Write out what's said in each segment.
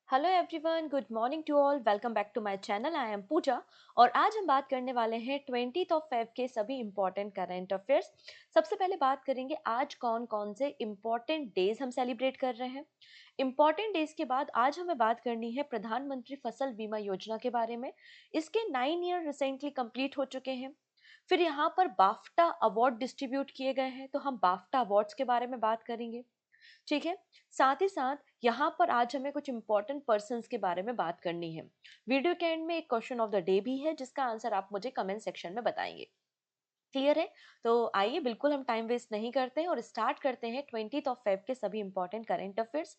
Hello everyone, good morning to all. Welcome back to my channel. I am Pooja और आज हम बात करने वाले हैं 20th ऑफ फेब के सभी इंपॉर्टेंट करंट अफेयर्स। सबसे पहले बात करेंगे आज कौन कौन से इंपॉर्टेंट डेज हम सेलिब्रेट कर रहे हैं। इंपॉर्टेंट डेज के बाद आज हमें बात करनी है प्रधानमंत्री फसल बीमा योजना के बारे में। इसके 9 ईयर रिसेंटली कंप्लीट हो चुके हैं। फिर यहाँ पर बाफ्टा अवार्ड डिस्ट्रीब्यूट किए गए हैं, तो हम बाफ्टा अवार्ड्स के बारे में बात करेंगे। ठीक है। साथ ही साथ यहाँ पर आज हमें कुछ इंपॉर्टेंट पर्संस के बारे में बात करनी है। वीडियो के एंड में एक क्वेश्चन ऑफ द डे भी है जिसका आंसर आप मुझे कमेंट सेक्शन में बताएंगे। क्लियर है? तो आइए बिल्कुल हम टाइम वेस्ट नहीं करते हैं और स्टार्ट करते हैं 20th ऑफ फेब के सभी इंपॉर्टेंट करंट अफेयर्स।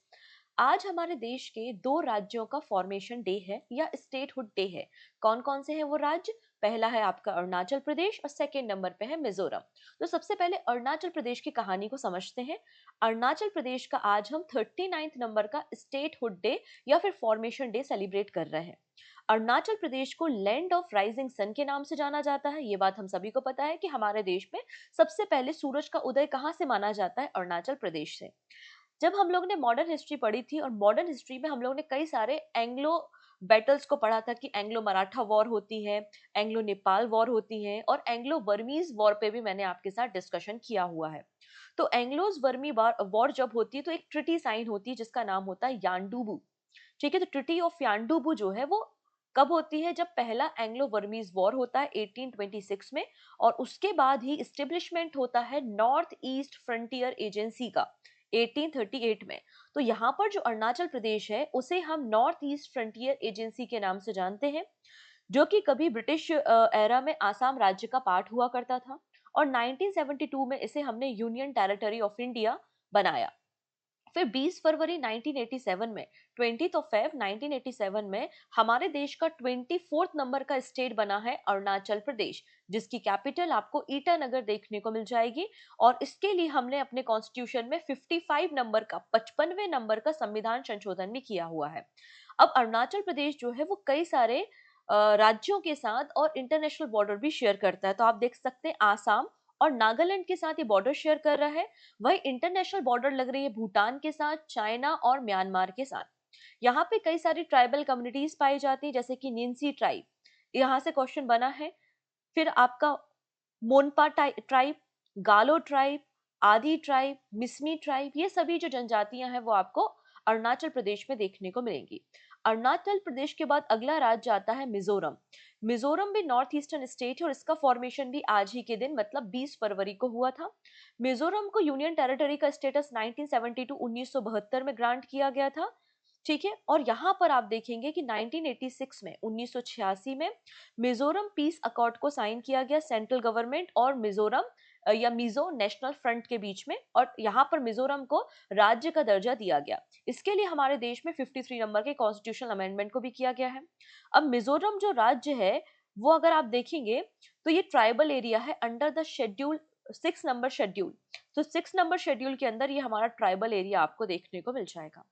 आज हमारे देश के दो राज्यों का फॉर्मेशन डे है या स्टेटहुड डे है। कौन कौन से हैं वो राज्य? पहला है आपका अरुणाचल प्रदेश और सेकेंड नंबर पे है मिजोरम। तो सबसे पहले अरुणाचल प्रदेश की कहानी को समझते हैं। अरुणाचल प्रदेश का आज हम 39th नंबर का स्टेटहुड डे या फिर फॉर्मेशन डे सेलिब्रेट कर रहे हैं। अरुणाचल प्रदेश को लैंड ऑफ राइजिंग सन के नाम से जाना जाता है। ये बात हम सभी को पता है कि हमारे देश में सबसे पहले सूरज का उदय कहाँ से माना जाता है? अरुणाचल प्रदेश से। जब हम लोग ने मॉडर्न हिस्ट्री पढ़ी थी और मॉडर्न हिस्ट्री में हम लोग ने कई सारे एंग्लो बैटल्स को पढ़ा था कि एंग्लो मराठा वॉर होती है, एंग्लो नेपाल वॉर होती है और एंग्लो बर्मीज वॉर पे भी मैंने आपके साथ डिस्कशन किया हुआ है। तो एंग्लोज बर्मी वॉर जब होती है तो एक ट्रिटी साइन होती है जिसका नाम होता है यानडुबू। ठीक है। तो ट्रिटी ऑफ यानडुबू जो है वो कब होती है? जब पहला एंग्लो बर्मीज वॉर होता है 1826 में और उसके बाद ही इस्टेब्लिशमेंट होता है नॉर्थ ईस्ट फ्रंटियर एजेंसी का 1838 में। तो यहाँ पर जो अरुणाचल प्रदेश है उसे हम नॉर्थ ईस्ट फ्रंटियर एजेंसी के नाम से जानते हैं, जो कि कभी ब्रिटिश एरा में आसाम राज्य का पार्ट हुआ करता था और 1972 में इसे हमने यूनियन टेरिटरी ऑफ इंडिया बनाया। फिर 20 फरवरी 1987 में 20th ऑफ फेब 1987 में हमारे देश का 24th नंबर का स्टेट बना है अरुणाचल प्रदेश, जिसकी कैपिटल आपको ईटानगर देखने को मिल जाएगी। और इसके लिए हमने अपने कॉन्स्टिट्यूशन में 55 नंबर का 55वें नंबर का संविधान संशोधन भी किया हुआ है। अब अरुणाचल प्रदेश जो है वो कई सारे राज्यों के साथ और इंटरनेशनल बॉर्डर भी शेयर करता है। तो आप देख सकते हैं आसाम और नागालैंड के साथ ये बॉर्डर शेयर कर रहा है। वही इंटरनेशनल बॉर्डर लग रही है भूटान के साथ, चाइना और म्यांमार के साथ। यहाँ पे कई सारी ट्राइबल कम्युनिटीज पाई जाती है जैसे कि निन्सी ट्राइब, यहाँ से क्वेश्चन बना है। फिर आपका मोनपा ट्राइब, गालो ट्राइब, आदि ट्राइब, मिसमी ट्राइब, ये सभी जो जनजातियां हैं वो आपको अरुणाचल प्रदेश में देखने को मिलेंगी। अरुणाचल प्रदेश के बाद अगला राज्य आता है मिजोरम। मिजोरम भी नॉर्थ ईस्टर्न स्टेट है और इसका फॉर्मेशन भी आज ही के दिन मतलब 20 फरवरी को हुआ था। मिजोरम को यूनियन टेरिटरी का स्टेटस 1972 1972 में ग्रांट किया गया था। ठीक है। और यहाँ पर आप देखेंगे कि 1986 में 1986 में मिजोरम पीस अकॉर्ड को साइन किया गया सेंट्रल गवर्नमेंट और मिजोरम या मिजो नेशनल फ्रंट के बीच में, और यहाँ पर मिजोरम को राज्य का दर्जा दिया गया। इसके लिए हमारे देश में 53 नंबर के कॉन्स्टिट्यूशनल अमेंडमेंट को भी किया गया है। अब मिजोरम जो राज्य है वो अगर आप देखेंगे तो ये ट्राइबल एरिया है under the schedule 6 number schedule. तो 6 नंबर शेड्यूल के अंदर ये हमारा ट्राइबल एरिया आपको देखने को मिल जाएगा।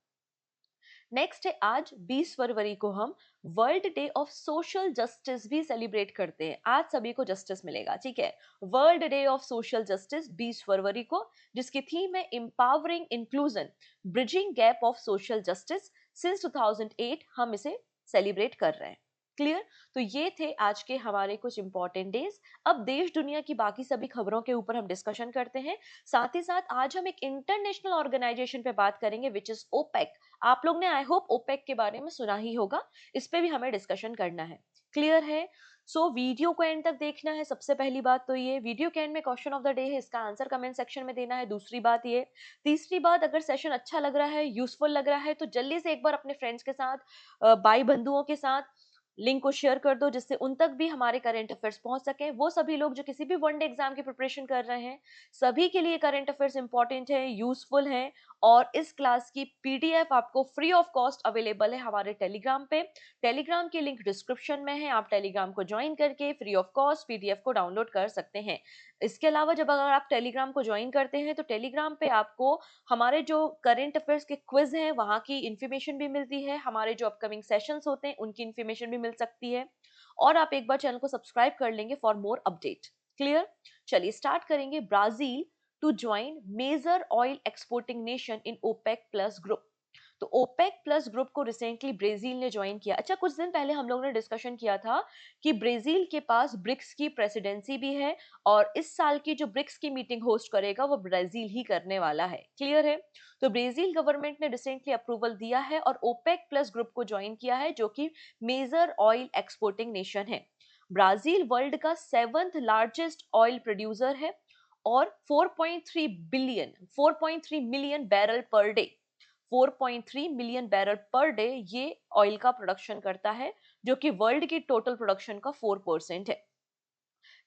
नेक्स्ट है आज 20 फरवरी को हम world day of social justice भी सेलिब्रेट करते हैं। आज सभी को जस्टिस मिलेगा। ठीक है। World day of social justice 20 फरवरी को, जिसकी थीम है empowering inclusion, bridging gap of social justice. Since 2008 हम इसे सेलिब्रेट कर रहे हैं। क्लियर? तो ये थे आज के हमारे कुछ इंपॉर्टेंट डेज। अब देश दुनिया की बाकी सभी खबरों के ऊपर हम डिस्कशन करते हैं। साथ ही साथ आज हम एक इंटरनेशनल ऑर्गेनाइजेशन पे बात करेंगे विच इज ओपेक। आप लोग ने आई होप ओपेक के बारे में सुना ही होगा। इस पे भी हमें डिस्कशन करना है। क्लियर है? वीडियो को एंड तक देखना है। सबसे पहली बात तो ये वीडियो के एंड में क्वेश्चन ऑफ द डे है, इसका आंसर कमेंट सेक्शन में देना है। दूसरी बात ये, तीसरी बात, अगर सेशन अच्छा लग रहा है, यूजफुल लग रहा है तो जल्दी से एक बार अपने फ्रेंड्स के साथ, भाई बंधुओं के साथ लिंक को शेयर कर दो जिससे उन तक भी हमारे करंट अफेयर्स पहुंच सके। वो सभी लोग जो किसी भी वनडे एग्जाम की प्रिपरेशन कर रहे हैं, सभी के लिए करंट अफेयर्स इंपॉर्टेंट है, यूजफुल है। और इस क्लास की पीडीएफ आपको फ्री ऑफ कॉस्ट अवेलेबल है हमारे टेलीग्राम पे। टेलीग्राम की लिंक डिस्क्रिप्शन में है, आप टेलीग्राम को ज्वाइन करके फ्री ऑफ कॉस्ट पीडीएफ को डाउनलोड कर सकते हैं। इसके अलावा जब अगर आप टेलीग्राम को ज्वाइन करते हैं तो टेलीग्राम पे आपको हमारे जो करंट अफेयर्स के क्विज हैं वहां की इंफॉर्मेशन भी मिलती है, हमारे जो अपकमिंग सेशंस होते हैं उनकी इंफॉर्मेशन भी मिल सकती है। और आप एक बार चैनल को सब्सक्राइब कर लेंगे फॉर मोर अपडेट। क्लियर? चलिए स्टार्ट करेंगे। Brazil to join major oil exporting nation in OPEC plus group. तो ओपेक प्लस ग्रुप को रिसेंटली ब्राजील ने ज्वाइन किया। अच्छा, कुछ दिन पहले हम लोगों ने डिस्कशन किया था कि ब्राजील के पास ब्रिक्स की प्रेसिडेंसी भी है और इस साल की जो ब्रिक्स की मीटिंग होस्ट करेगा वो ब्राजील ही करने वाला है। क्लियर है? तो ब्राजील गवर्नमेंट ने रिसेंटली अप्रूवल दिया है और ओपेक प्लस ग्रुप को ज्वाइन किया है, जो कि मेजर ऑयल एक्सपोर्टिंग नेशन है। ब्राजील वर्ल्ड का 7th लार्जेस्ट ऑयल प्रोड्यूसर है और 4.3 million barrel per day 4.3 million barrel per day ये ऑयल का प्रोडक्शन करता है, जो कि वर्ल्ड की टोटल प्रोडक्शन का 4% है।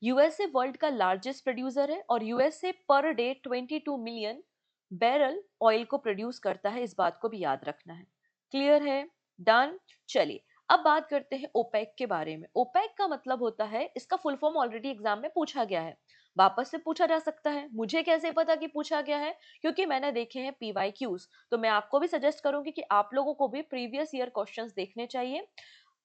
यूएसए वर्ल्ड का लार्जेस्ट प्रोड्यूसर है और USA per day 22 million barrel oil को प्रोड्यूस करता है, इस बात को भी याद रखना है। क्लियर है? डन। चलिए अब बात करते हैं ओपेक के बारे में। ओपेक का मतलब होता है, इसका फुल फॉर्म ऑलरेडी एग्जाम में पूछा गया है, वापस से पूछा जा सकता है। मुझे कैसे पता कि पूछा गया है? क्योंकि मैंने देखे हैं पीवाईक्यूज। तो मैं आपको भी सजेस्ट करूंगी कि आप लोगों को भी प्रीवियस ईयर क्वेश्चंस देखने चाहिए।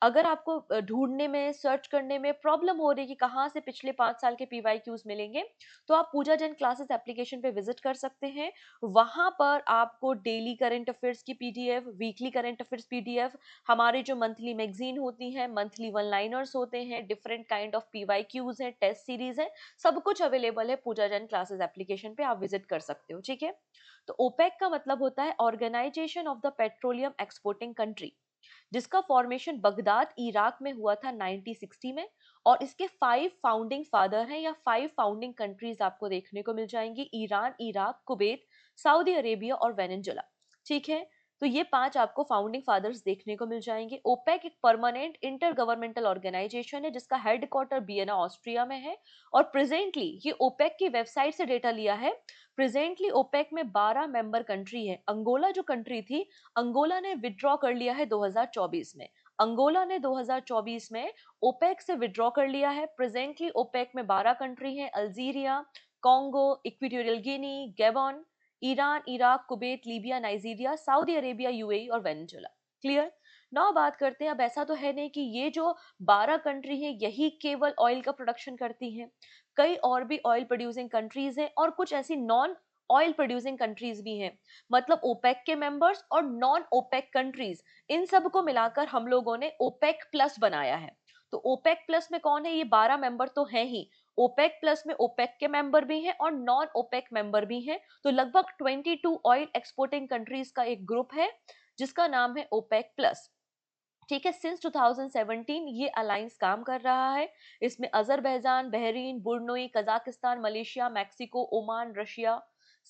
अगर आपको ढूंढने में, सर्च करने में प्रॉब्लम हो रही है कि कहाँ से पिछले 5 साल के पीवाईक्यूज मिलेंगे, तो आप पूजा जैन क्लासेस एप्लीकेशन पे विजिट कर सकते हैं। वहां पर आपको डेली करंट अफेयर्स की PDF, weekly current affairs PDF, हमारे जो मंथली मैगजीन होती हैं, मंथली वन लाइनर्स होते हैं, डिफरेंट काइंड ऑफ पीवाईक्यूज हैं, टेस्ट सीरीज है, सब कुछ अवेलेबल है पूजा जैन क्लासेस एप्लीकेशन पे, आप विजिट कर सकते हो। ठीक है? तो ओपेक का मतलब होता है organization of the petroleum exporting country, जिसका फॉर्मेशन बगदाद इराक में हुआ था 1960 में। और इसके 5 फाउंडिंग फादर हैं या 5 फाउंडिंग कंट्रीज आपको देखने को मिल जाएंगी: Iran, Iraq, Kuwait, Saudi Arabia और वेनेजुला। ठीक है? तो ये 5 आपको फाउंडिंग फादर्स देखने को मिल जाएंगे। ओपेक एक परमानेंट इंटर गवर्नमेंटल ऑर्गेनाइजेशन है जिसका हेडक्वार्टर वियना ऑस्ट्रिया में है। और प्रेजेंटली ये ओपेक की वेबसाइट से डेटा लिया है। प्रेजेंटली ओपेक में 12 मेंबर कंट्री है। अंगोला जो कंट्री थी, अंगोला ने विड्रॉ कर लिया है 2024 में। अंगोला ने 2024 में ओपेक से विड्रॉ कर लिया है। प्रेजेंटली ओपेक में 12 कंट्री हैं: Algeria, Congo, Equatorial Guinea, Gabon, Iran, Iraq, Kuwait, Libya, Nigeria, Saudi Arabia, UAE और वेनेजुला। क्लियर? नाउ बात करते हैं, अब ऐसा तो है नहीं कि ये जो 12 कंट्री है यही केवल ऑयल का प्रोडक्शन करती हैं। कई और भी ऑयल प्रोड्यूसिंग कंट्रीज हैं और कुछ ऐसी नॉन ऑयल प्रोड्यूसिंग कंट्रीज भी हैं। मतलब ओपेक के मेंबर्स और नॉन ओपेक कंट्रीज, इन सब को मिलाकर हम लोगों ने ओपेक प्लस बनाया है। तो ओपेक प्लस में कौन है? ये 12 मेंबर तो हैं ही। ओपेक प्लस में ओपेक के मेंबर भी हैं और नॉन ओपेक मेंबर भी हैं। तो लगभग 22 ऑयल एक्सपोर्टिंग कंट्रीज का एक ग्रुप है जिसका नाम है ओपेक प्लस। ठीक है? सिंस 2017 ये अलायंस काम कर रहा है। इसमें Azerbaijan, Bahrain, Brunei, Kazakhstan, Malaysia, Mexico, Oman, Russia,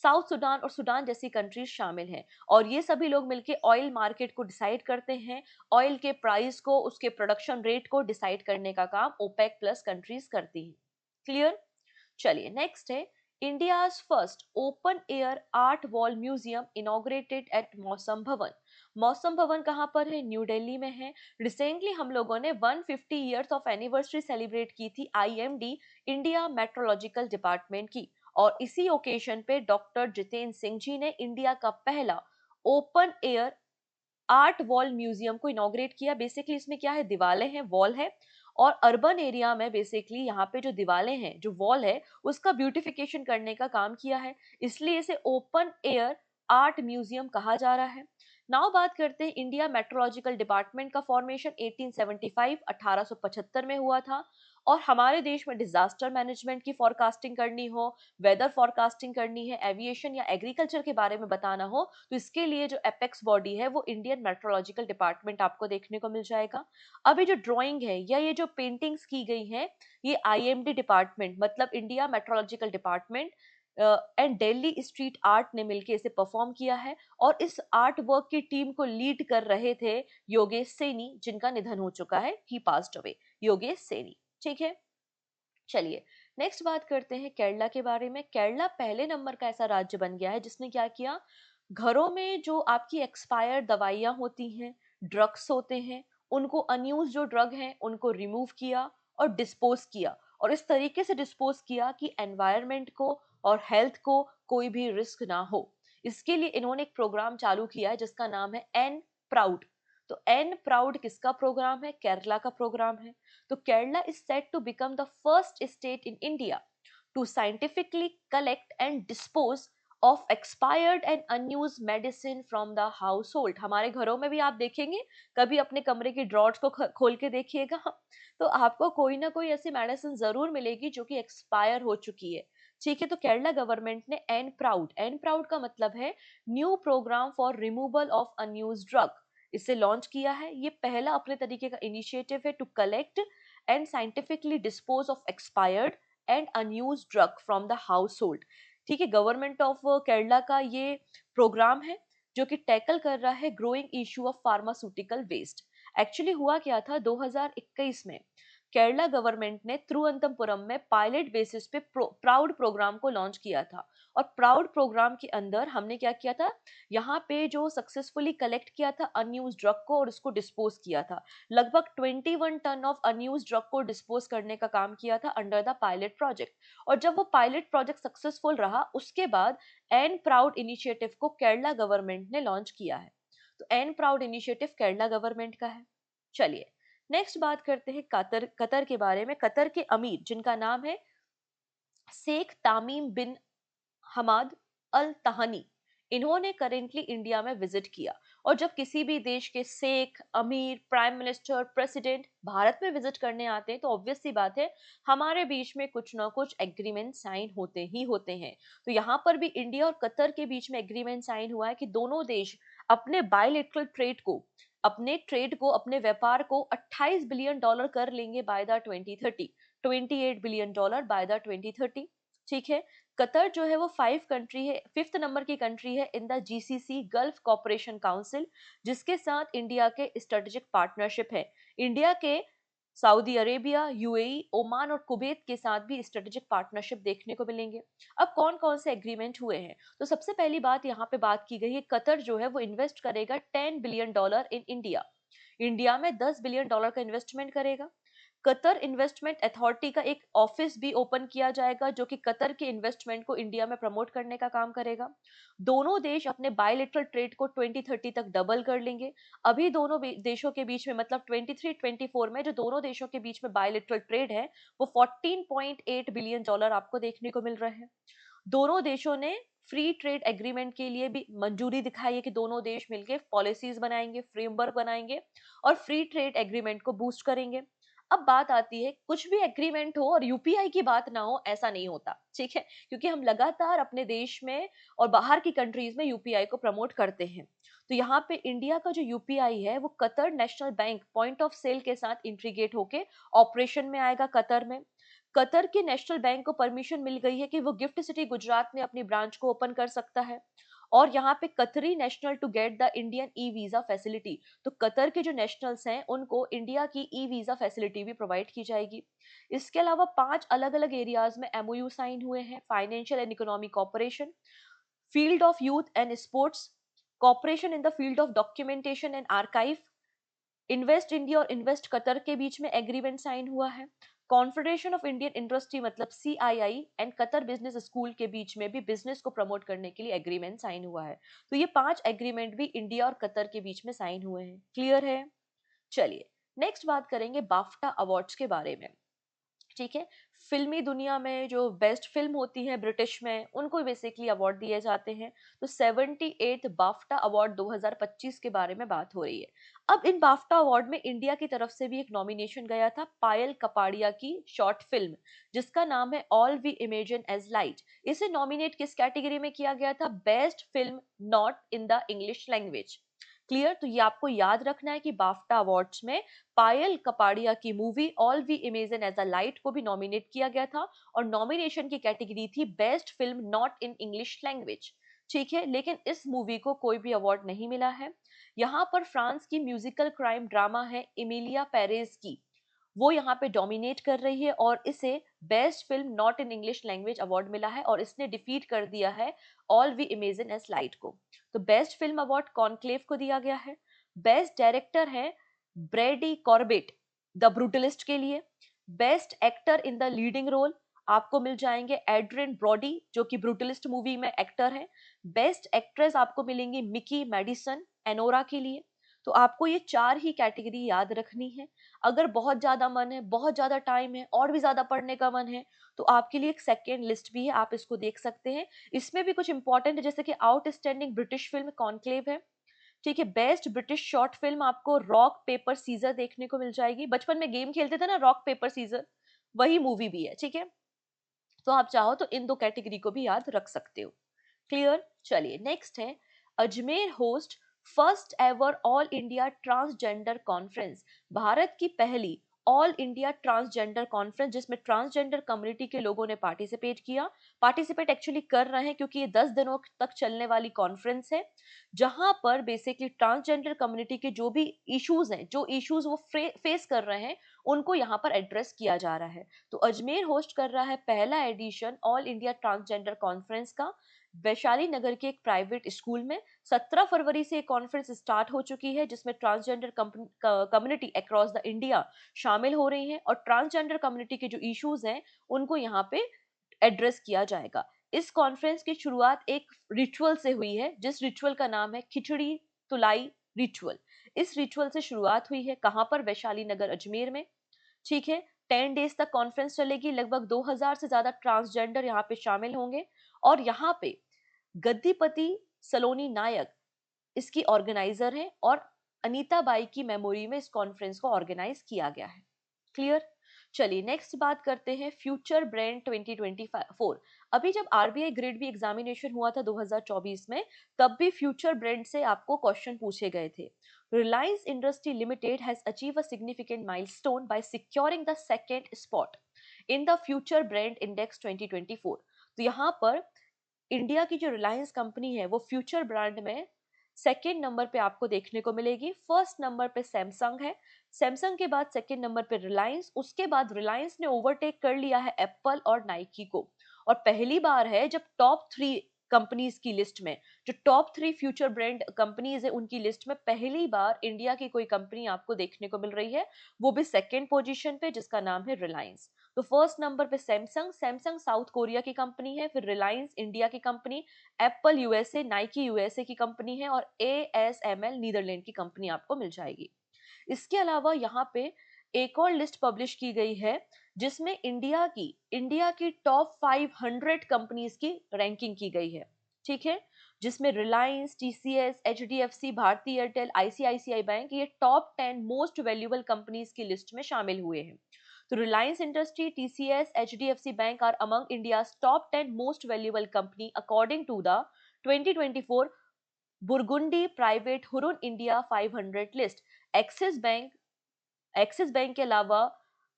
south Sudan और सूडान जैसी कंट्रीज शामिल हैं। और ये सभी लोग मिलकर ऑयल मार्केट को डिसाइड करते हैं। ऑयल के प्राइस को, उसके प्रोडक्शन रेट को डिसाइड करने का काम ओपेक प्लस कंट्रीज करती हैं। क्लियर? चलिए नेक्स्ट है, India's first open air art wall museum inaugurated at Mausam Bhavan. मौसम भवन कहाँ पर है? न्यू दिल्ली में है। रिसेंटली हम लोगों ने 150 ईयर्स ऑफ एनिवर्सरी सेलिब्रेट की थी आईएमडी, इंडिया मेट्रोलॉजिकल डिपार्टमेंट की। और इसी ओकेजन पे डॉक्टर जितेंद्र सिंह जी ने इंडिया का पहला open air art wall museum को इनॉग्रेट किया। बेसिकली इसमें क्या है? दीवारें हैं, वॉल है, और अर्बन एरिया में बेसिकली यहाँ पे जो दीवारें हैं, जो वॉल है, उसका ब्यूटिफिकेशन करने का काम किया है, इसलिए इसे ओपन एयर आर्ट म्यूजियम कहा जा रहा है। नाउ बात करते हैं, इंडिया मेट्रोलॉजिकल डिपार्टमेंट का फॉर्मेशन 1875 1875 में हुआ था। और हमारे देश में डिजास्टर मैनेजमेंट की फोरकास्टिंग करनी हो, वेदर फोरकास्टिंग करनी है, एविएशन या एग्रीकल्चर के बारे में बताना हो, तो इसके लिए जो एपेक्स बॉडी है वो इंडियन मेट्रोलॉजिकल डिपार्टमेंट आपको देखने को मिल जाएगा। अभी जो ड्राइंग है या ये जो पेंटिंग्स की गई हैं, ये आईएमडी डिपार्टमेंट मतलब India meteorological department and Delhi street art ने मिलकर इसे परफॉर्म किया है। और इस आर्ट वर्क की टीम को लीड कर रहे थे योगेश सैनी, जिनका निधन हो चुका है, ही पास्ड अवे, योगेश सैनी। ठीक है? चलिए नेक्स्ट बात करते हैं केरला के बारे में। केरला पहले नंबर का ऐसा राज्य बन गया है जिसने क्या किया, घरों में जो आपकी एक्सपायर्ड दवाइयां होती हैं, ड्रग्स होते हैं, उनको, अनयूज जो ड्रग हैं उनको रिमूव किया और डिस्पोज किया। और इस तरीके से डिस्पोज किया कि एनवायरनमेंट को और हेल्थ को कोई भी रिस्क ना हो। इसके लिए इन्होंने एक प्रोग्राम चालू किया है जिसका नाम है एन प्राउड। तो एन प्राउड किसका प्रोग्राम है? केरला का प्रोग्राम है। तो Kerala is set to become the first state in India to scientifically collect and dispose of expired and unused medicine from the house hold. हमारे घरों में भी आप देखेंगे, कभी अपने कमरे की ड्रॉर्स को खोल के देखिएगा तो आपको कोई ना कोई ऐसी मेडिसिन जरूर मिलेगी जो कि एक्सपायर हो चुकी है। ठीक है, तो केरला गवर्नमेंट ने एन प्राउड का मतलब है new program for removal of unused drug, इसे लॉन्च किया है। ये पहला अपने तरीके का इनिशिएटिव है to collect and scientifically dispose of expired and unused drug from the household. ठीक है, गवर्नमेंट ऑफ केरला का ये प्रोग्राम है जो कि टैकल कर रहा है growing issue of pharmaceutical waste. Actually हुआ क्या था, 2021 में केरला गवर्नमेंट ने तिरुवनंतपुरम में पायलट बेसिस पे प्राउड प्रोग्राम को लॉन्च किया था। और प्राउड प्रोग्राम के अंदर हमने क्या किया था, यहाँ पे जो सक्सेसफुली कलेक्ट किया था अनयूज ड्रग को और उसको डिस्पोज किया था। लगभग 21 टन ऑफ अनयूज ड्रग को डिस्पोज करने का काम किया था अंडर द पायलट प्रोजेक्ट। और जब वो पायलट प्रोजेक्ट सक्सेसफुल रहा उसके बाद एन प्राउड इनिशिएटिव को केरला गवर्नमेंट ने लॉन्च किया है। तो N proud initiative Kerala government का है। चलिए नेक्स्ट बात करते हैं कतर कतर के बारे में। कतर के अमीर जिनका नाम है शेख तामीम बिन हमाद अल तहानी, इन्होंने करेंटली इंडिया में विजिट किया। और जब किसी भी देश के शेख, अमीर, प्राइम मिनिस्टर, प्रेसिडेंट भारत में विजिट करने आते हैं तो ऑब्वियस सी बात है हमारे बीच में कुछ ना कुछ एग्रीमेंट साइन होते ही होते हैं। तो यहाँ पर भी इंडिया और कतर के बीच में एग्रीमेंट साइन हुआ है कि दोनों देश अपने बायलैटरल ट्रेड को अपने व्यापार को 28 बिलियन डॉलर कर लेंगे by the 2030, 28 billion dollar by the 2030। ठीक है, कतर जो है वो फिफ्थ नंबर की कंट्री है in the GCC gulf cooperation council, जिसके साथ इंडिया के स्ट्रेटेजिक पार्टनरशिप है। इंडिया के सऊदी अरेबिया, यूएई, ओमान और कुवैत के साथ भी स्ट्रेटेजिक पार्टनरशिप देखने को मिलेंगे। अब कौन कौन से एग्रीमेंट हुए हैं, तो सबसे पहली बात यहाँ पे बात की गई है, कतर जो है वो इन्वेस्ट करेगा 10 billion dollar in India. India में 10 बिलियन डॉलर का इन्वेस्टमेंट करेगा। कतर इन्वेस्टमेंट अथॉरिटी का एक ऑफिस भी ओपन किया जाएगा जो कि कतर के इन्वेस्टमेंट को इंडिया में प्रमोट करने का काम करेगा। दोनों देश अपने बायलेटरल ट्रेड को 2030 तक डबल कर लेंगे। अभी दोनों देशों के बीच में मतलब 23-24 में जो दोनों देशों के बीच में बायलेटरल ट्रेड है वो 14.8 बिलियन डॉलर आपको देखने को मिल रहे हैं। दोनों देशों ने फ्री ट्रेड एग्रीमेंट के लिए भी मंजूरी दिखाई है कि दोनों देश मिलकर पॉलिसीज बनाएंगे, फ्रेमवर्क बनाएंगे और फ्री ट्रेड एग्रीमेंट को बूस्ट करेंगे। अब बात आती है, कुछ भी एग्रीमेंट हो और यूपीआई की बात ना हो ऐसा नहीं होता, ठीक है, क्योंकि हम लगातार अपने देश में और बाहर की कंट्रीज में यूपीआई को प्रमोट करते हैं। तो यहाँ पे इंडिया का जो यूपीआई है वो Qatar national bank point of sale के साथ इंटीग्रेट होके ऑपरेशन में आएगा कतर में। कतर के नेशनल बैंक को परमिशन मिल गई है कि वो गिफ्ट सिटी गुजरात में अपनी ब्रांच को ओपन कर सकता है। और यहाँ पे Qatari national to get the Indian e visa facility, तो कतर के जो नेशनल्स हैं उनको इंडिया की ई वीजा फैसिलिटी भी प्रोवाइड की जाएगी। इसके अलावा 5 अलग अलग एरियाज में एमओयू साइन हुए हैं, financial and economic cooperation, field of youth and sports, cooperation in the field of documentation and archive. Invest India और इन्वेस्ट कतर के बीच में एग्रीमेंट साइन हुआ है। कॉन्फेडरेशन ऑफ इंडियन इंडस्ट्री मतलब CII and Qatar business school के बीच में भी business को प्रमोट करने के लिए एग्रीमेंट साइन हुआ है। तो ये 5 एग्रीमेंट भी इंडिया और कतर के बीच में साइन हुए हैं। क्लियर है? चलिए नेक्स्ट बात करेंगे बाफ्टा अवार्ड्स के बारे में। ठीक है, फिल्मी दुनिया में जो बेस्ट फिल्म होती है ब्रिटिश में उनको बेसिकली अवार्ड दिए जाते हैं। तो 78th बाफ्टा अवार्ड 2025 के बारे में बात हो रही है। अब इन बाफ्टा अवार्ड में इंडिया की तरफ से भी एक नॉमिनेशन गया था पायल कपाड़िया की शॉर्ट फिल्म जिसका नाम है All We Imagine as Light. इसे नॉमिनेट किस कैटेगरी में किया गया था? Best film not in the English language. Clear? तो ये आपको याद रखना है कि बाफ्टा अवार्ड्स में पायल कपाड़िया की movie All We Imagine as a Light को भी नॉमिनेट किया गया था और नॉमिनेशन की कैटेगरी थी best film not in English language. ठीक है, लेकिन इस मूवी को कोई भी अवार्ड नहीं मिला है। यहाँ पर फ्रांस की म्यूजिकल क्राइम ड्रामा है इमिलिया पेरेज की, वो यहाँ पे डोमिनेट कर रही है और इसे best film not in English language award मिला है और इसने डिफीट कर दिया है All We Imagine as Light को। तो बेस्ट फिल्म अवार्ड कॉन्क्लेव को दिया गया है। बेस्ट डायरेक्टर है ब्रैडी कॉर्बेट द ब्रूटलिस्ट के लिए। Best actor in the leading role आपको मिल जाएंगे एड्रियन ब्रॉडी जो कि ब्रूटलिस्ट मूवी में एक्टर है। बेस्ट एक्ट्रेस आपको मिलेंगी मिकी मेडिसन एनोरा के लिए। तो आपको ये 4 ही कैटेगरी याद रखनी है। अगर बहुत ज़्यादा मन है, बहुत ज़्यादा टाइम है और भी ज़्यादा पढ़ने का मन है, तो आपके लिए एक सेकंड लिस्ट भी है, आप इसको देख सकते हैं। इसमें भी कुछ इंपॉर्टेंट है, जैसे कि आउटस्टैंडिंग ब्रिटिश फिल्म कॉन्क्लेव है, ठीक है। बेस्ट ब्रिटिश शॉर्ट फिल्म आपको रॉक पेपर सीजर देखने को मिल जाएगी। बचपन में गेम खेलते थे ना रॉक पेपर सीजर, वही मूवी भी है, ठीक है। तो आप चाहो तो इन 2 कैटेगरी को भी याद रख सकते हो। क्लियर? चलिए नेक्स्ट है, Ajmer host first ever all India transgender conference. Bharat की पहली ऑल इंडिया ट्रांसजेंडर कॉन्फ्रेंस, जिसमें ट्रांसजेंडर कम्युनिटी के लोगों ने पार्टिसिपेट एक्चुअली कर रहे हैं, क्योंकि ये 10 दिनों तक चलने वाली कॉन्फ्रेंस है, जहां पर बेसिकली ट्रांसजेंडर कम्युनिटी के जो भी इश्यूज हैं, जो इश्यूज वो फेस कर रहे हैं, उनको यहाँ पर एड्रेस किया जा रहा है। तो अजमेर होस्ट कर रहा है पहला edition all India transgender conference का, वैशाली नगर के एक प्राइवेट स्कूल में। 17 फरवरी से कॉन्फ्रेंस स्टार्ट हो चुकी है, जिसमें transgender community across the India शामिल हो रही है, और ट्रांसजेंडर कम्युनिटी के जो इश्यूज हैं उनको यहाँ पे एड्रेस किया जाएगा। इस कॉन्फ्रेंस की शुरुआत एक रिचुअल से हुई है, जिस रिचुअल का नाम है खिचड़ी तुलाई रिचुअल। इस रिचुअल से शुरुआत हुई है, कहां पर? वैशाली नगर अजमेर में, ठीक है। 10 डेज तक कॉन्फ्रेंस चलेगी, लगभग 2000 से ज्यादा ट्रांसजेंडर यहाँ पे शामिल होंगे, और यहाँ पे गद्दीपति सलोनी नायक इसकी ऑर्गेनाइजर है, और अनीता बाई की मेमोरी में इस कॉन्फ्रेंस को ऑर्गेनाइज किया गया है। क्लियर? चलिए नेक्स्ट बात करते हैं फ्यूचर ब्रांड 2024। अभी जब आरबीआई ग्रेड बी एग्जामिनेशन हुआ था 2024 में, तब भी फ्यूचर ब्रांड से आपको क्वेश्चन पूछे गए थे। Reliance industry limited has achieve a significant milestone by securing the second spot in the future brand index 2024। तो यहाँ पर इंडिया की जो रिलायंस कंपनी है वो फ्यूचर ब्रांड में सेकेंड नंबर पे आपको देखने को मिलेगी। फर्स्ट नंबर पे सैमसंग है, सैमसंग के बाद सेकेंड नंबर पे रिलायंस, उसके बाद रिलायंस ने ओवरटेक कर लिया है एप्पल और नाइकी को। और पहली बार है जब टॉप 3 कंपनीज की लिस्ट में, जो टॉप 3 फ्यूचर ब्रांड कंपनीज है उनकी लिस्ट में पहली बार इंडिया की कोई कंपनी आपको देखने को मिल रही है, वो भी सेकेंड पोजीशन पे, जिसका नाम है रिलायंस। तो फर्स्ट नंबर पे सैमसंग, सैमसंग साउथ कोरिया की कंपनी है, फिर रिलायंस इंडिया की company, Apple USA, Nike USA की कंपनी है, और एएसएमएल नीदरलैंड की कंपनी आपको मिल जाएगी। इसके अलावा यहाँ पे एक और लिस्ट पब्लिश की गई है, जिसमें इंडिया की टॉप 500 कंपनीज की रैंकिंग की गई है, ठीक है। जिसमें रिलायंस, टीसीएस, एचडीएफसी, भारती एयरटेल, आईसीआईसीआई बैंक, ये टॉप 10 मोस्ट वैल्यूएबल कंपनीज की लिस्ट में शामिल हुए हैं। तो Reliance industry, TCS, HDFC bank are among India's top 10 most valuable company according to the 2024 Burgundy private Hurun India 500 list. Axis bank के अलावा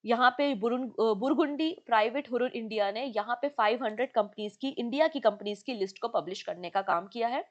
यहाँ पे बुरगुंडी प्राइवेट हुरुन इंडिया ने यहाँ पे 500 कंपनीज की, इंडिया की कंपनीज की लिस्ट को पब्लिश करने का काम किया है,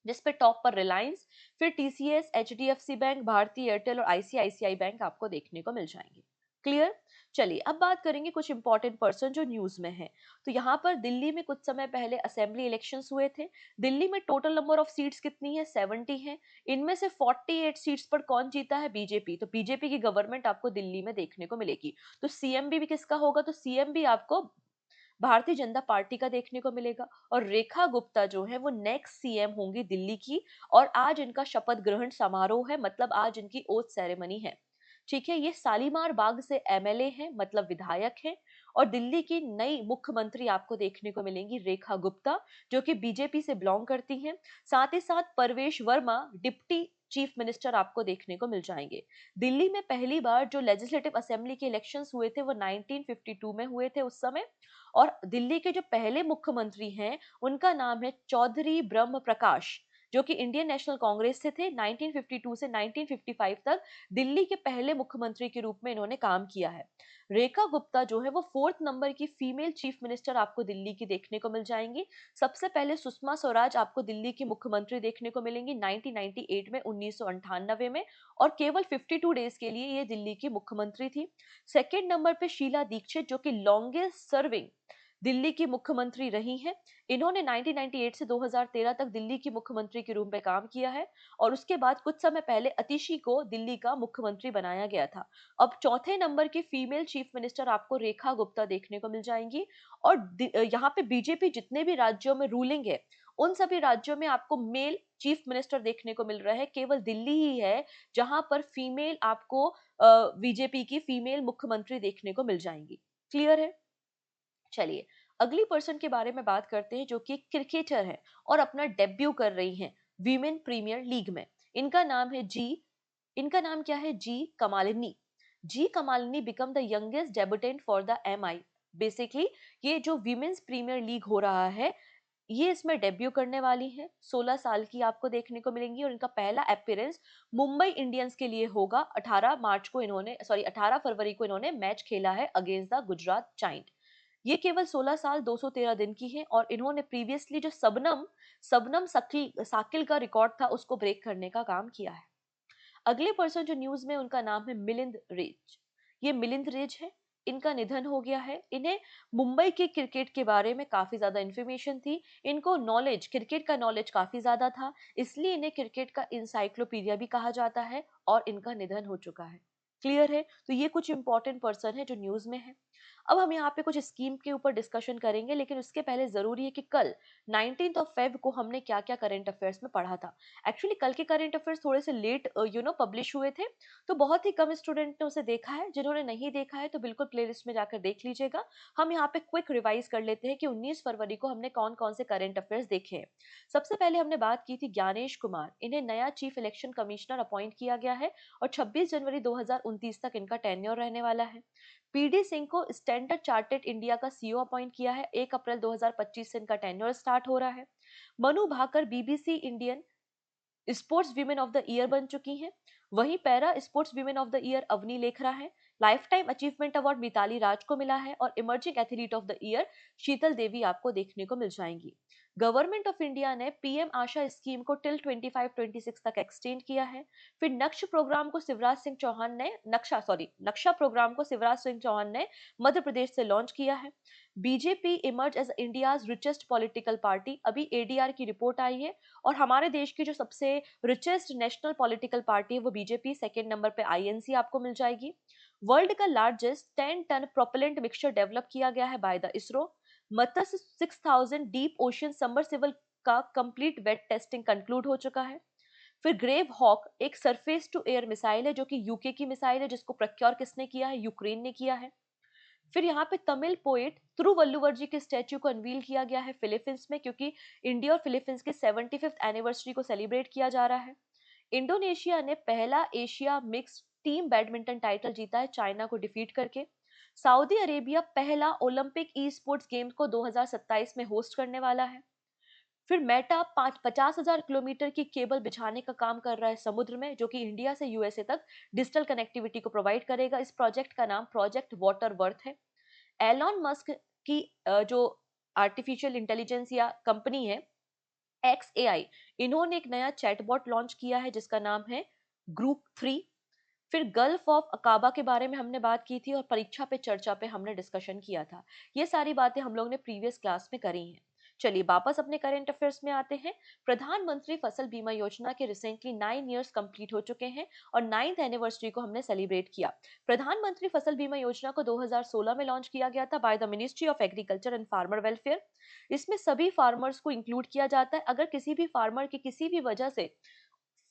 जिसपे टॉप पर रिलायंस, फिर TCS, HDFC bank, Bharti Airtel और आईसीआईसीआई बैंक आपको देखने को मिल जाएंगे। क्लियर? चलिए अब बात करेंगे कुछ इंपॉर्टेंट पर्सन जो न्यूज में है। तो यहाँ पर दिल्ली में कुछ समय पहले असेंबली इलेक्शंस हुए थे। दिल्ली में टोटल नंबर ऑफ सीट्स कितनी है? 70 है। इनमें से 48 सीट्स पर कौन जीता है? बीजेपी। तो बीजेपी की गवर्नमेंट आपको दिल्ली में देखने को मिलेगी। तो सीएम भी किसका होगा? तो सीएम भी आपको भारतीय जनता पार्टी का देखने को मिलेगा, और रेखा गुप्ता जो है वो नेक्स्ट सीएम होंगी दिल्ली की, और आज इनका शपथ ग्रहण समारोह है, मतलब आज इनकी ओथ सेरेमनी है, ठीक है। ये शालीमार बाग से एमएलए हैं, मतलब विधायक हैं, और दिल्ली की नई मुख्यमंत्री आपको देखने को मिलेंगी रेखा गुप्ता, जो कि बीजेपी से बिलोंग करती हैं। साथ ही साथ परवेश वर्मा डिप्टी चीफ मिनिस्टर आपको देखने को मिल जाएंगे। दिल्ली में पहली बार जो लेजिस्लेटिव असेंबली के इलेक्शंस हुए थे वो 1952 में हुए थे उस समय, और दिल्ली के जो पहले मुख्यमंत्री हैं उनका नाम है चौधरी ब्रह्म प्रकाश, जो कि इंडियन नेशनल कांग्रेस से थे। 1952 से 1955 तक दिल्ली के पहले मुख्यमंत्री के रूप में इन्होंने काम किया है। रेखा गुप्ता जो है वो 4th नंबर की फीमेल चीफ मिनिस्टर आपको दिल्ली की देखने को मिल जाएंगी। सबसे पहले सुषमा स्वराज आपको दिल्ली की मुख्यमंत्री देखने को मिलेंगी 1998 में, 1998 में, और केवल 52 डेज के लिए ये दिल्ली की मुख्यमंत्री थी। सेकेंड नंबर पे शीला दीक्षित, जो कि लॉन्गेस्ट सर्विंग दिल्ली की मुख्यमंत्री रही हैं। इन्होंने 1998 से 2013 तक दिल्ली की मुख्यमंत्री के रूप में काम किया है, और उसके बाद कुछ समय पहले अतिशी को दिल्ली का मुख्यमंत्री बनाया गया था। अब चौथे नंबर की फीमेल चीफ मिनिस्टर आपको रेखा गुप्ता देखने को मिल जाएंगी, और यहाँ पे बीजेपी जितने भी राज्यों में रूलिंग है उन सभी राज्यों में आपको मेल चीफ मिनिस्टर देखने को मिल रहा है, केवल दिल्ली ही है जहां पर फीमेल आपको बीजेपी की फीमेल मुख्यमंत्री देखने को मिल जाएंगी। क्लियर है? चलिए अगली पर्सन के बारे में बात करते हैं जो कि एक क्रिकेटर है और अपना डेब्यू कर रही हैं वीमेन प्रीमियर लीग में। इनका नाम है जी इनका नाम क्या है? G Kamalini. G Kamalini become the youngest debutante for the MI. Basically ये जो वीमेन्स प्रीमियर लीग हो रहा है, ये इसमें डेब्यू करने वाली हैं। 16 साल की आपको देखने को मिलेंगी और इनका पहला अपीयरेंस मुंबई इंडियंस के लिए होगा। 18 फरवरी को इन्होंने मैच खेला है अगेंस्ट द गुजरात जायंट। ये केवल 16 साल 213 दिन की है और इन्होंने प्रीवियसली जो सबनम सबनम साकिल साकिल का रिकॉर्ड था उसको ब्रेक करने का काम किया है। अगले पर्सन जो न्यूज में, उनका नाम है मिलिंद रेज। ये मिलिंद रेज है, इनका निधन हो गया है। इन्हें मुंबई के क्रिकेट के बारे में काफी ज्यादा इन्फॉर्मेशन थी, इनको नॉलेज, क्रिकेट का नॉलेज काफी ज्यादा था, इसलिए इन्हें क्रिकेट का इंसाइक्लोपीडिया भी कहा जाता है और इनका निधन हो चुका है। क्लियर है? तो ये कुछ इंपॉर्टेंट पर्सन है जो न्यूज में है। अब हम यहाँ पे कुछ स्कीम के ऊपर डिस्कशन करेंगे, लेकिन उसके पहले जरूरी है कि कल 19th ऑफ फेब को हमने क्या क्या करंट अफेयर्स में पढ़ा था। एक्चुअली कल के करंट अफेयर्स थोड़े से लेट पब्लिश हुए थे, तो बहुत ही कम स्टूडेंट ने उसे देखा है। जिन्होंने नहीं देखा है तो बिल्कुल प्लेलिस्ट में जाकर देख लीजिएगा। हम यहाँ पे क्विक रिवाइज कर लेते हैं कि 19 फरवरी को हमने कौन कौन से करंट अफेयर्स देखे हैं। सबसे पहले हमने बात की थी ज्ञानेश कुमार, इन्हें नया चीफ इलेक्शन कमिश्नर अपॉइंट किया गया है और 26 जनवरी 2029 तक इनका टेन्योर रहने वाला है। पीडी सिंह को स्टैंडर्ड चार्टेड इंडिया का सीईओ अपॉइंट किया है। 1 अप्रैल 2025 से इनका टेन्योर स्टार्ट हो रहा है। Manu Bhaker BBC Indian sports women of the year बन चुकी हैं। वहीं para sports women of the year Avani Lekhara है। Lifetime achievement award Mithali Raj को मिला है और emerging athlete of the year Sheetal Devi आपको देखने को मिल जाएंगी। गवर्नमेंट ऑफ इंडिया ने पीएम आशा स्कीम को टिल 25-26 तक एक्सटेंड किया है। फिर नक्शा प्रोग्राम को शिवराज सिंह चौहान ने मध्य प्रदेश से लॉन्च किया है। BJP emerge as India's richest political party, अभी एडीआर की रिपोर्ट आई है और हमारे देश की जो सबसे रिचेस्ट नेशनल पॉलिटिकल पार्टी है वो बीजेपी, सेकेंड नंबर पे आईएनसी आपको मिल जाएगी। वर्ल्ड का largest 10 ton propellant mixture develop किया गया है by the ISRO. Matsya 6000 deep ocean submersible का कंप्लीट वेट टेस्टिंग कंक्लूड हो चुका है। फिर ग्रेव हॉक एक सरफेस टू एयर मिसाइल है जो कि यूके की मिसाइल है, जिसको प्रक्योर किसने किया है? यूक्रेन ने किया है। फिर यहाँ पे तमिल पोएट तिरुवल्लुवर जी के स्टैच्यू को अनवील किया गया है फिलीपींस में, क्योंकि इंडिया और फिलीपींस के 75th एनिवर्सरी को सेलिब्रेट किया जा रहा है। इंडोनेशिया ने पहला Asia mix team badminton title जीता है चाइना को डिफीट करके। सऊदी अरेबिया पहला ओलंपिक ई स्पोर्ट्स गेम्स को 2027 में होस्ट करने वाला है। फिर मेटा 50,000 किलोमीटर की केबल बिछाने का काम कर रहा है समुद्र में, जो कि इंडिया से यूएसए तक डिजिटल कनेक्टिविटी को प्रोवाइड करेगा। इस प्रोजेक्ट का नाम प्रोजेक्ट वाटर वर्थ है। एलॉन मस्क की जो आर्टिफिशियल इंटेलिजेंस या कंपनी है एक्स एआई, इन्होंने एक नया चैटबॉट लॉन्च किया है जिसका नाम है ग्रुप 3। फिर गल्फ ऑफ अकाबा के बारे में हमने बात की थी और परीक्षा पे चर्चा पे हमने डिस्कशन किया था। ये सारी बातें हम लोग ने प्रीवियस क्लास में करी हैं। चलिए वापस अपने करंट अफेयर्स में आते हैं। प्रधानमंत्री फसल बीमा योजना के रिसेंटली 9 इयर्स कंप्लीट हो चुके हैं और 9th एनिवर्सरी को हमने सेलिब्रेट किया। प्रधानमंत्री फसल बीमा योजना को 2016 में लॉन्च किया गया था by the ministry of agriculture and farmer welfare. इसमें सभी फार्मर्स को इंक्लूड किया जाता है। अगर किसी भी फार्मर की किसी भी वजह से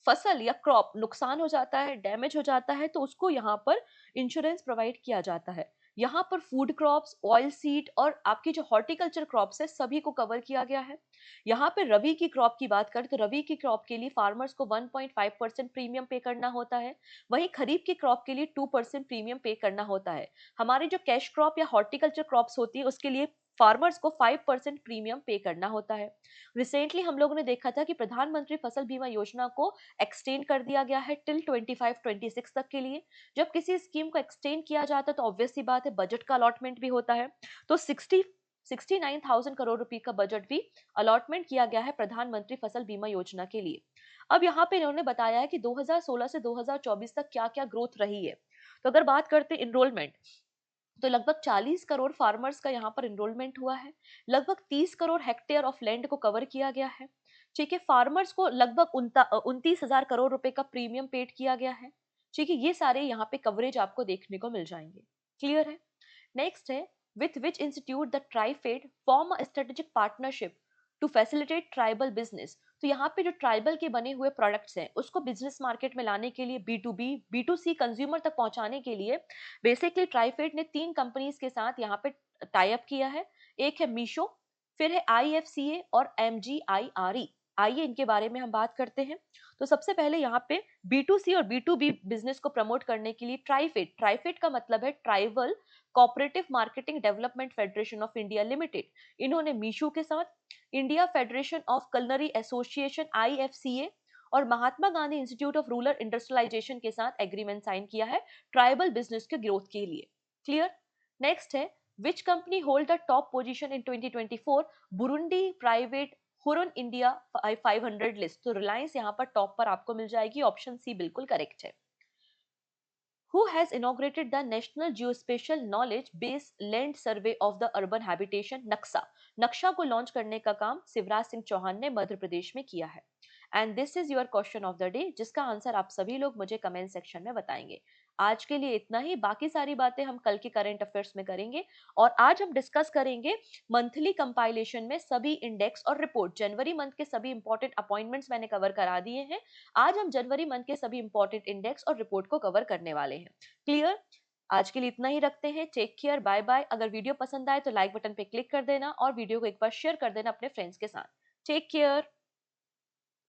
फसल या क्रॉप नुकसान हो जाता है, डैमेज हो जाता है, तो उसको यहाँ पर इंश्योरेंस प्रोवाइड किया जाता है। यहाँ पर फूड क्रॉप्स, ऑयल सीड और आपकी जो हॉर्टिकल्चर क्रॉप्स है सभी को कवर किया गया है। यहाँ पे रबी की क्रॉप की बात करें तो रबी की क्रॉप के लिए फार्मर्स को 1.5% प्रीमियम पे करना होता है। वहीं खरीफ की क्रॉप के लिए 2% प्रीमियम पे करना होता है। हमारी जो कैश क्रॉप या हॉर्टिकल्चर क्रॉप्स होती है उसके लिए फार्मर्स को 5% प्रीमियम पे करना होता है। रिसेंटली हम लोगों ने देखा था कि प्रधानमंत्री फसल बीमा योजना को एक्सटेंड कर दिया गया है टिल 25-26 तक के लिए। जब किसी स्कीम को एक्सटेंड किया जाता है तो ऑब्वियस सी बात है बजट का अलॉटमेंट भी होता है। तो 69,000 करोड़ रुपए का बजट भी अलॉटमेंट किया गया है प्रधानमंत्री फसल बीमा योजना के लिए। अब यहाँ पे इन्होंने बताया है कि 2016 से 2024 तक क्या क्या ग्रोथ रही है। तो अगर बात करते हैं इनरोलमेंट, तो लगभग 40 करोड़ फार्मर्स का यहाँ पर इनरोलमेंट हुआ है। लगभग 30 करोड़ हेक्टेयर ऑफ लैंड को कवर किया गया है। ठीक है, फार्मर्स को लगभग 29,000 करोड़ रुपए का प्रीमियम पेड किया गया है। ठीक है, ये सारे यहाँ पे कवरेज आपको देखने को मिल जाएंगे। क्लियर है? नेक्स्ट है, with which institute the TRIFED form a strategic partnership to facilitate tribal business. तो यहाँ पे जो ट्राइबल के बने हुए प्रोडक्ट्स हैं उसको बिजनेस मार्केट में लाने के लिए, B to B, B to C consumer तक पहुंचाने के लिए बेसिकली ट्राइफेड ने 3 कंपनीज के साथ यहाँ पे टाई अप किया है। एक है मीशो, फिर है IFCA और MGIRE। आइए इनके बारे में हम बात करते हैं। तो सबसे पहले यहाँ पे B2C और B2B बिजनेस को प्रमोट करने के लिए ट्राइफेड, ट्राइफेड का मतलब है tribal cooperative marketing development federation of India limited, इन्होंने मीशो के साथ, India federation of culinary association IFCA और Mahatma Gandhi institute of rural industrialisation के साथ एग्रीमेंट साइन किया है ट्राइबल बिजनेस के ग्रोथ के लिए। क्लियर। नेक्स्ट है, which company hold the top position in 2024 Burundi private Huron India 500 list. तो रिलायंस यहाँ पर टॉप पर आपको मिल जाएगी, ऑप्शन सी बिल्कुल करेक्ट है। Who has inaugurated the National Geospatial Knowledge Base Land Survey of the Urban Habitation नक्शा। नक्शा को लॉन्च करने का काम शिवराज सिंह चौहान ने मध्य प्रदेश में किया है। And this is your question of the day, जिसका आंसर आप सभी लोग मुझे कमेंट सेक्शन में बताएंगे। आज के लिए इतना ही, बाकी सारी बातें हम कल के करंट अफेयर्स में करेंगे। और आज हम डिस्कस करेंगे मंथली कंपाइलेशन में सभी इंडेक्स और रिपोर्ट। जनवरी मंथ के सभी इंपॉर्टेंट अपॉइंटमेंट्स मैंने कवर करा दिए हैं। आज हम जनवरी मंथ के सभी इंपॉर्टेंट इंडेक्स और रिपोर्ट को कवर करने वाले हैं। क्लियर। आज के लिए इतना ही रखते हैं। Take care, bye bye. अगर वीडियो पसंद आए तो लाइक बटन पे क्लिक कर देना और वीडियो को एक बार शेयर कर देना अपने फ्रेंड्स के साथ। Take care.